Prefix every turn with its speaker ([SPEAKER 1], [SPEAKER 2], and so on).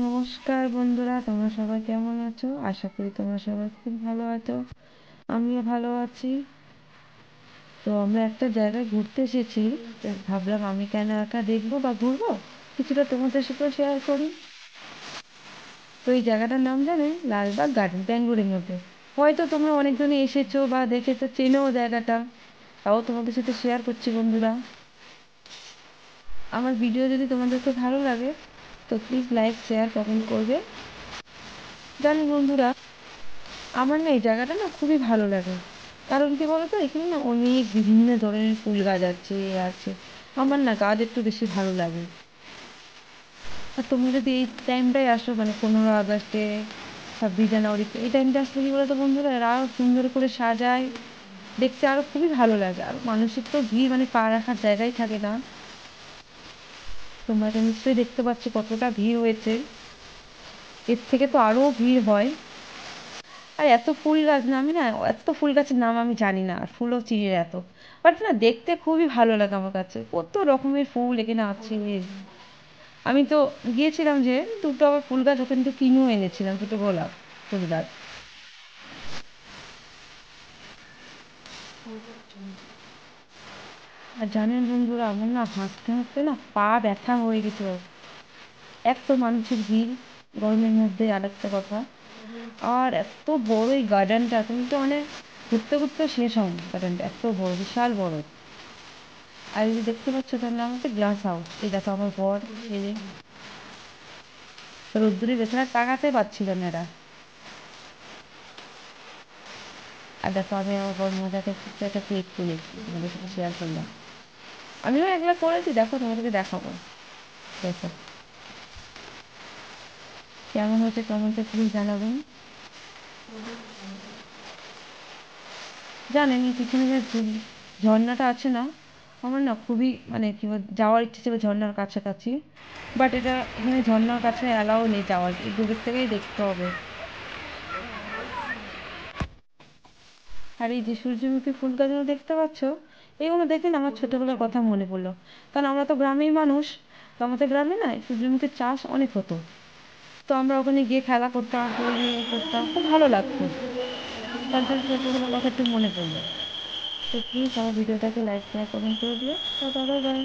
[SPEAKER 1] নমস্কার বন্ধুরা, তোমরা সবাই কেমন আছো? আশা করি তোমরা সবাই খুব ভালো আছো। আমিও ভালো আছি। তো আমরা একটা জায়গায় ঘুরতে এসেছি। তো ভাবলাম আমি কেন একা দেখবো বা ঘুরবো, কিছুটা তোমাদের সাথে শেয়ার করি। তো এই জায়গাটার নাম জানেন? লালবাগ গার্ডেন, ব্যাঙ্গালোরের মধ্যে। হয়তো তোমরা অনেকজনই এসেছো বা দেখেছো, চেনো জায়গাটা। তাও তোমাদের সাথে শেয়ার করছি বন্ধুরা। আমার ভিডিও যদি তোমাদেরকে ভালো লাগে তো প্লিজ লাইক, শেয়ার, কমেন্ট করবে। জানেন বন্ধুরা, আমার না এই জায়গাটা না খুবই ভালো লাগে। কারণ কি বলতো, এখানে না অনেক বিভিন্ন ধরনের ফুল গাছ আছে আছে আমার না গাছ একটু বেশি ভালো লাগে। আর তুমি যদি এই টাইমটায় আসো, মানে 15 আগস্টে, 26 জানুয়ারিতে, এই টাইমটা আসলে কি বলতো বন্ধুরা, এরা আরও সুন্দর করে সাজায়, দেখতে আরও খুবই ভালো লাগে। আর মানুষের তো ভিড়, মানে পা রাখার জায়গাই থাকে না। তোমরা তো নিশ্চয়ই দেখতে পাচ্ছ কতটা ভিড় হয়েছে। এর থেকে তো আরও ভিড় হয়। আর এত ফুল গাছ না, আমি না এত ফুল গাছের নাম আমি জানি না, আর ফুলও চিনি না এত। বাট না, দেখতে খুবই ভালো লাগে আমার কাছে, কত রকমের ফুল এখানে আছে। আমি তো গিয়েছিলাম যে দুটো আবার ফুল গাছ ওখান থেকে কিনেও এনেছিলাম, দুটো গোলাপ ফুল গাছ। আর জানেন বন্ধুরা, আমার না হাঁটতে হাঁটতে না পা ব্যথা হয়ে গেছিল। এক তো মানুষের ভিড় গরমের মধ্যে, আর একটা কথা। আর এত বড় এই গার্ডেনটা, তুমি তো মানে ঘুরতে ঘুরতে শেষ হবে না। গার্ডেনটা এত বড়, বিশাল বড়। আর এই যে দেখতে পাচ্ছ, তার নাম হচ্ছে গ্লাস হাউস। এই দেখো আমার বর, এই যে রোদ্দুরে বেচারা তাকাতে পারছিল না এরা। আর দেখো আমি আমার বর মজাকে কিছু একটা ক্লিক তুলেছি, তোমাদের সাথে শেয়ার করলাম। আমিও একলা করেছি, দেখো তোমাদেরকে দেখাবো। দেখো কেমন হচ্ছে, কমেন্টে প্লিজ জানাবেন। জানেন এই পিছনে যে ঝর্ণাটা আছে না, আমার না খুবই মানে কি যাওয়ার ইচ্ছে ছিল ঝর্ণার কাছাকাছি। বাট এটা এখানে ঝর্ণার কাছে অ্যালাউ নেই যাওয়ার, এই দূরের থেকেই দেখতে হবে। আর এই যে সূর্যমুখী ফুল গাছগুলো দেখতে পাচ্ছ, এগুলো দেখে না আমার ছোটোবেলার কথা মনে পড়লো। কারণ আমরা তো গ্রামের মানুষ। তো আমাদের গ্রামে না সূর্যমুখীর চাষ অনেক হতো। তো আমরা ওখানে গিয়ে খেলা করতাম, করতাম, খুব ভালো লাগতো। তার জন্য ছোটোবেলার কথা একটু মনে পড়লো। তো প্লিজ আমার ভিডিওটাকে লাইক, শেয়ার, কমেন্ট করে দিও। Bye bye.